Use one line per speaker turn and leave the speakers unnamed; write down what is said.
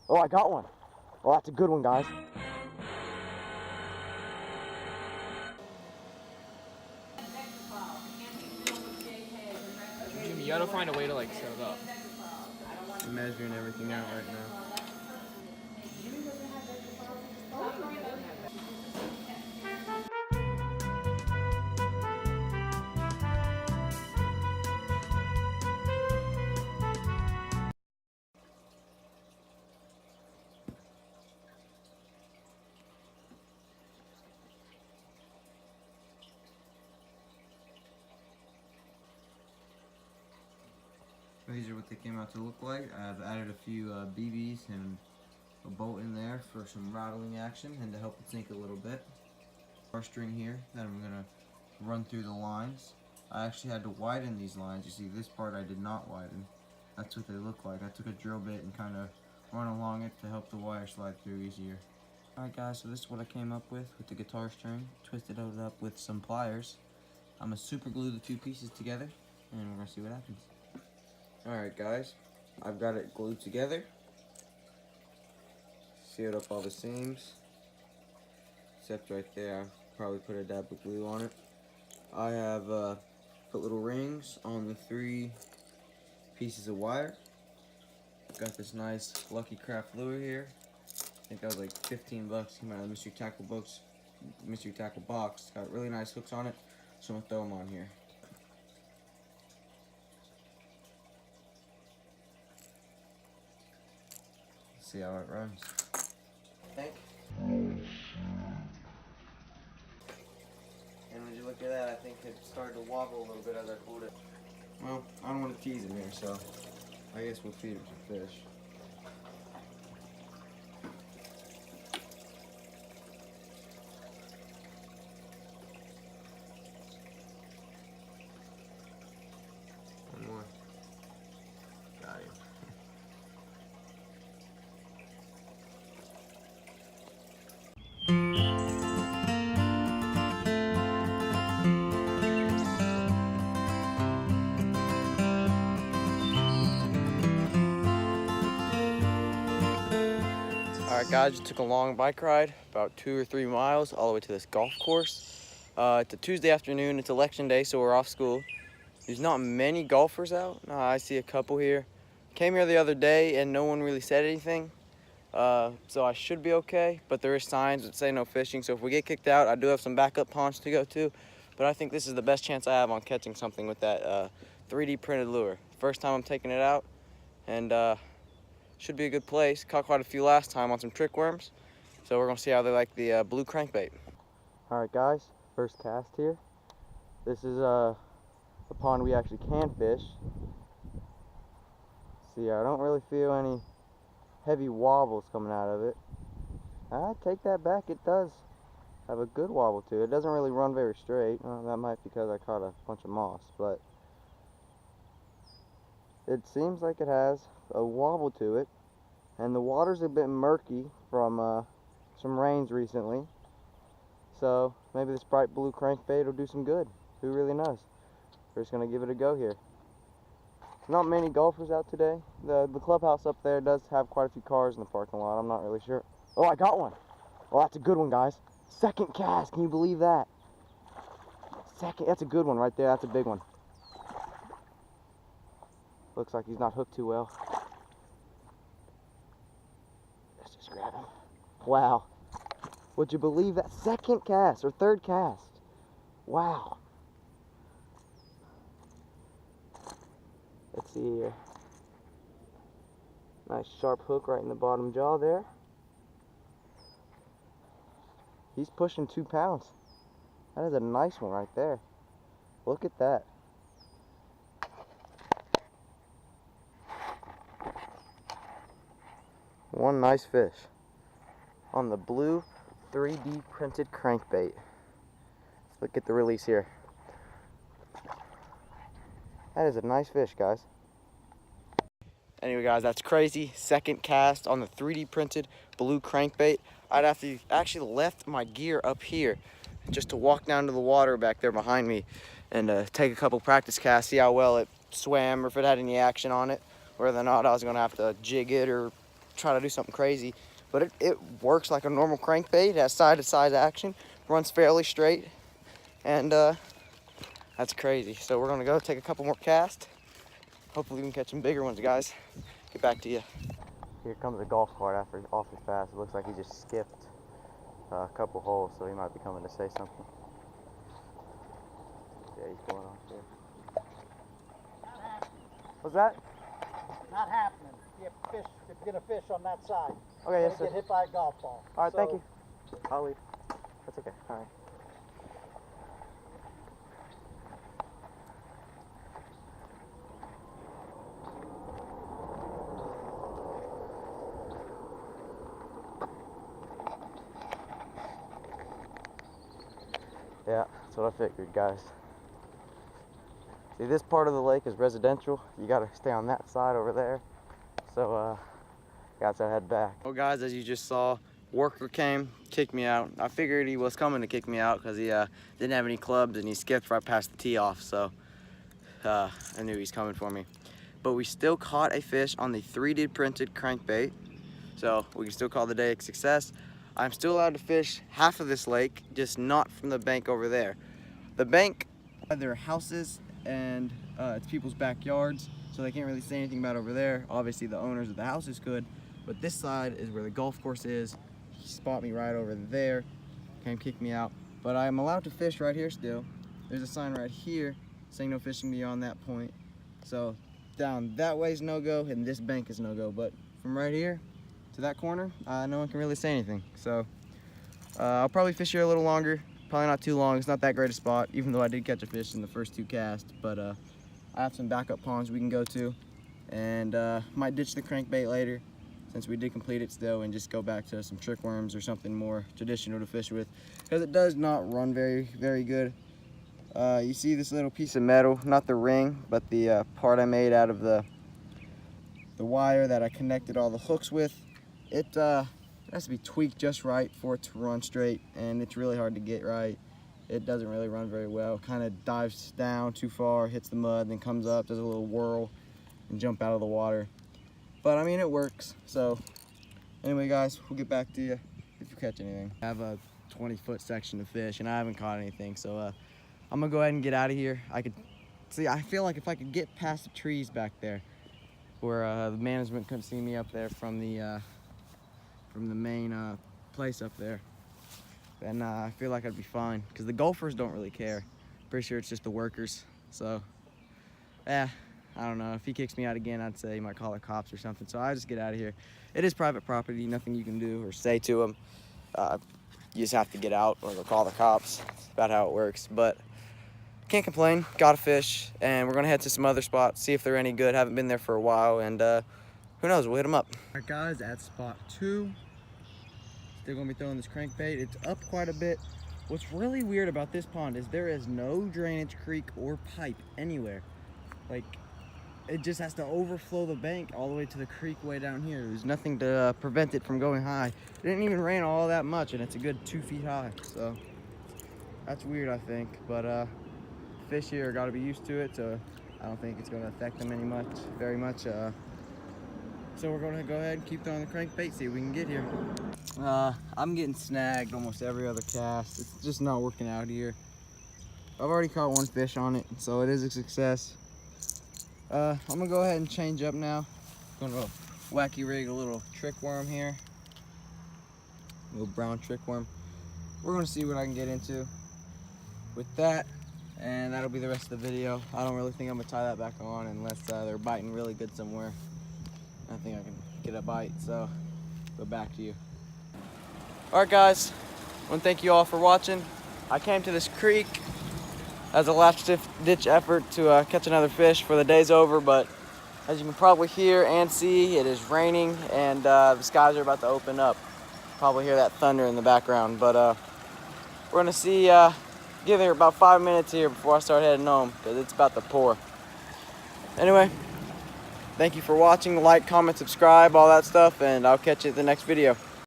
Oh, I got one. Oh, that's a good one, guys.
Jimmy, you gotta find a way to like set it up.
I'm measuring everything out right now. These are what they came out to look like. I've added a few BBs and a bolt in there for some rattling action and to help it sink a little bit. Our string here that I'm gonna run through the lines. I actually had to widen these lines. You see this part I did not widen. That's what they look like. I took a drill bit and kind of run along it to help the wire slide through easier. Alright guys, so this is what I came up with the guitar string. Twisted it up with some pliers. I'm gonna super glue the two pieces together and we're gonna see what happens. Alright guys, I've got it glued together. Sealed up all the seams. Except right there, I'll probably put a dab of glue on it. I have put little rings on the 3 pieces of wire. Got this nice Lucky Craft lure here. I think that was like 15 bucks. Came out of the Mystery Tackle box. It's got really nice hooks on it, so I'm gonna throw them on here. See how it runs. I think. And when you look at that, I think it started to wobble a little bit as I pulled it. Well, I don't want to tease him here, so I guess we'll feed him some fish. One more. Got him. Alright guys, just took a long bike ride, about 2 or 3 miles, all the way to this golf course. It's a Tuesday afternoon, it's election day, so we're off school. There's not many golfers out. I see a couple here. Came here the other day and no one really said anything. So I should be okay, but there is signs that say no fishing, so if we get kicked out, I do have some backup ponds to go to. But I think this is the best chance I have on catching something with that 3D printed lure. First time I'm taking it out, and should be a good place. Caught quite a few last time on some trick worms, so we're gonna see how they like the blue crankbait.
All right, guys, first cast here. This is the pond we actually can fish. See, I don't really feel any heavy wobbles coming out of it. I take that back, it does have a good wobble to it. It doesn't really run very straight. Well, that might be because I caught a bunch of moss, but it seems like it has a wobble to it. And the water's a bit murky from some rains recently. So maybe this bright blue crankbait will do some good. Who really knows? We're just gonna give it a go here. Not many golfers out today. The clubhouse up there does have quite a few cars in the parking lot. I'm not really sure. Oh, I got one. Oh, that's a good one, guys. Second cast, can you believe that? That's a good one right there. That's a big one. Looks like he's not hooked too well. Let's just grab him. Wow. Would you believe that? Second cast or third cast. Wow. Let's see here. Nice sharp hook right in the bottom jaw there. He's pushing 2 pounds. That is a nice one right there. Look at that. One nice fish on the blue 3D printed crankbait. Let's look at the release here. That is a nice fish, guys. Anyway, guys, that's crazy. Second cast on the 3D printed blue crankbait. I'd have to actually left my gear up here just to walk down to the water back there behind me and take a couple practice casts, see how well it swam or if it had any action on it, whether or not I was going to have to jig it or
try to do something crazy. But it works like a normal crankbait. It has side-to-side action, runs fairly straight, and that's crazy. So we're gonna go take a couple more casts. Hopefully we can catch some bigger ones, guys. Get back to you. Here comes a golf cart after awfully fast. It looks like he just skipped a couple holes, so he might be coming to say something. Yeah, he's going off there. What's that?
Not happening. You get a fish on that side.
Okay, yes,
Get
sir.
hit by a golf ball.
All right, thank
So,
you. I'll leave. That's okay. All right. Yeah, that's what I figured, guys. See, this part of the lake is residential. You gotta stay on that side over there. So, got to head back. Well, guys, as you just saw, worker came, kicked me out. I figured he was coming to kick me out because he didn't have any clubs and he skipped right past the tee off. So, I knew he was coming for me. But we still caught a fish on the 3D printed crankbait. So, we can still call the day a success. I'm still allowed to fish half of this lake, just not from the bank over there. The bank, there are houses and it's people's backyards, so they can't really say anything about over there. Obviously the owners of the houses could, but this side is where the golf course is. He spot me right over there, came kick me out, but I'm allowed to fish right here still. There's a sign right here saying no fishing beyond that point. So down that way is no-go and this bank is no-go, but from right here to that corner, no one can really say anything. So I'll probably fish here a little longer, probably not too long. It's not that great a spot, even though I did catch a fish in the first 2 casts, but I have some backup ponds we can go to, and might ditch the crankbait later since we did complete it still, and just go back to some trick worms or something more traditional to fish with, because it does not run very good. You see this little piece of metal, not the ring, but the part I made out of the wire that I connected all the hooks with. It has to be tweaked just right for it to run straight, and it's really hard to get right. It doesn't really run very well. Kind of dives down too far, hits the mud, then comes up, does a little whirl, and jump out of the water. But I mean, it works. So anyway, guys, we'll get back to you if you catch anything. I have a 20-foot section of fish, and I haven't caught anything. So I'm gonna go ahead and get out of here. I feel like if I could get past the trees back there, where the management couldn't see me up there from the main place up there, then I feel like I'd be fine, because the golfers don't really care. Pretty sure it's just the workers. So yeah, I don't know. If he kicks me out again, I'd say he might call the cops or something. So I just get out of here. It is private property, nothing you can do or say to him. You just have to get out or they'll call the cops. That's about how it works. But can't complain, got a fish, and we're gonna head to some other spots, see if they're any good. Haven't been there for a while, and who knows, we'll hit them up. All right, guys, at spot 2. Still gonna be throwing this crankbait. It's up quite a bit. What's really weird about this pond is there is no drainage creek or pipe anywhere. Like, it just has to overflow the bank all the way to the creek way down here. There's nothing to prevent it from going high. It didn't even rain all that much, and it's a good 2 feet high. So that's weird, I think. But fish here got to be used to it, so I don't think it's going to affect them very much. So we're going to go ahead and keep throwing the crankbait, see if we can get here. I'm getting snagged almost every other cast. It's just not working out here. I've already caught 1 fish on it, so it is a success. I'm gonna go ahead and change up now. Gonna wacky rig a little trick worm here. A little brown trick worm. We're gonna see what I can get into with that, and that'll be the rest of the video. I don't really think I'm gonna tie that back on unless they're biting really good somewhere. I think I can get a bite, so go back to you. All right, guys, I want to thank you all for watching. I came to this creek as a last-ditch effort to catch another fish for the day's over, but as you can probably hear and see, it is raining and the skies are about to open up. Probably hear that thunder in the background, but we're gonna see, give it about 5 minutes here before I start heading home, because it's about to pour. Anyway, thank you for watching. Like, comment, subscribe, all that stuff, and I'll catch you at the next video.